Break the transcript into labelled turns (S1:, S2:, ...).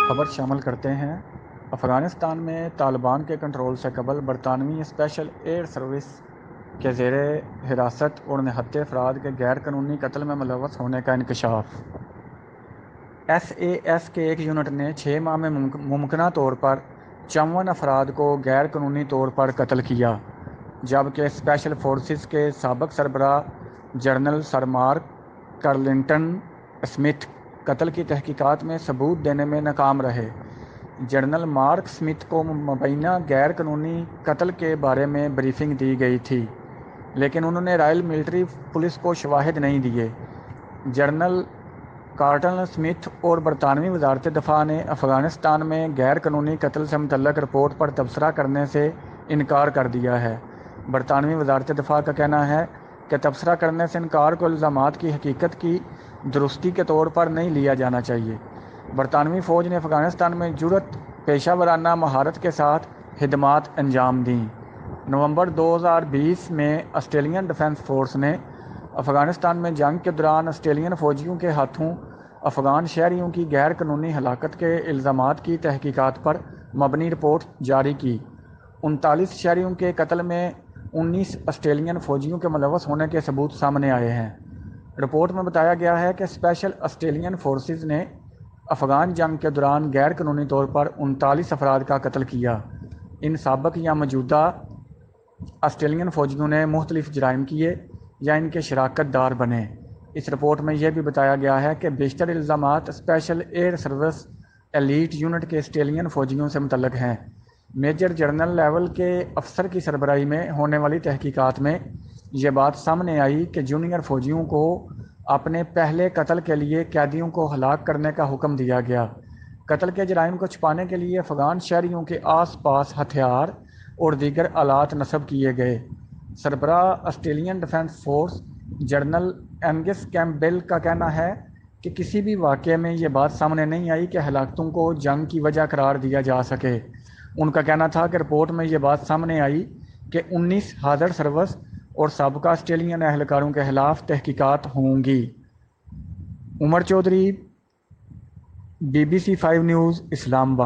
S1: خبر شامل کرتے ہیں۔ افغانستان میں طالبان کے کنٹرول سے قبل برطانوی اسپیشل ایئر سروس کے زیر حراست اور 69 افراد کے غیر قانونی قتل میں ملوث ہونے کا انکشاف۔ SAS کے ایک یونٹ نے 6 ماہ میں ممکنہ طور پر 54 افراد کو غیر قانونی طور پر قتل کیا، جبکہ اسپیشل فورسز کے سابق سربراہ جنرل سر مارک کرلنٹن اسمتھ قتل کی تحقیقات میں ثبوت دینے میں ناکام رہے۔ جنرل مارک اسمتھ کو مبینہ غیر قانونی قتل کے بارے میں بریفنگ دی گئی تھی، لیکن انہوں نے رائل ملٹری پولیس کو شواہد نہیں دیے۔ جنرل کارلٹن اسمتھ اور برطانوی وزارت دفاع نے افغانستان میں غیر قانونی قتل سے متعلق رپورٹ پر تبصرہ کرنے سے انکار کر دیا ہے۔ برطانوی وزارت دفاع کا کہنا ہے کہ تبصرہ کرنے سے انکار کو الزامات کی حقیقت کی درستی کے طور پر نہیں لیا جانا چاہیے۔ برطانوی فوج نے افغانستان میں جرأت، پیشہ ورانہ مہارت کے ساتھ خدمات انجام دیں۔ نومبر 2020 میں آسٹریلین ڈیفنس فورس نے افغانستان میں جنگ کے دوران آسٹریلین فوجیوں کے ہاتھوں افغان شہریوں کی غیر قانونی ہلاکت کے الزامات کی تحقیقات پر مبنی رپورٹ جاری کی۔ 39 شہریوں کے قتل میں 19 آسٹریلین فوجیوں کے ملوث ہونے کے ثبوت سامنے آئے ہیں۔ رپورٹ میں بتایا گیا ہے کہ اسپیشل آسٹریلین فورسز نے افغان جنگ کے دوران غیر قانونی طور پر 39 افراد کا قتل کیا۔ ان سابق یا موجودہ آسٹریلین فوجیوں نے مختلف جرائم کیے یا ان کے شراکت دار بنے۔ اس رپورٹ میں یہ بھی بتایا گیا ہے کہ بیشتر الزامات special year service elite unit کے آسٹریلین فوجیوں سے متعلق ہیں۔ میجر جنرل لیول کے افسر کی سربراہی میں ہونے والی تحقیقات میں یہ بات سامنے آئی کہ جونیئر فوجیوں کو اپنے پہلے قتل کے لیے قیدیوں کو ہلاک کرنے کا حکم دیا گیا۔ قتل کے جرائم کو چھپانے کے لیے افغان شہریوں کے آس پاس ہتھیار اور دیگر آلات نصب کیے گئے۔ سربراہ Australian defence force general Angus Campbell کا کہنا ہے کہ کسی بھی واقعے میں یہ بات سامنے نہیں آئی کہ ہلاکتوں کو جنگ کی وجہ قرار دیا جا سکے۔ ان کا کہنا تھا کہ رپورٹ میں یہ بات سامنے آئی کہ 19 حاضر سروس اور سابقہ آسٹریلین اہلکاروں کے خلاف تحقیقات ہوں گی۔ عمر چودھری، BBC 5 نیوز، اسلام آباد۔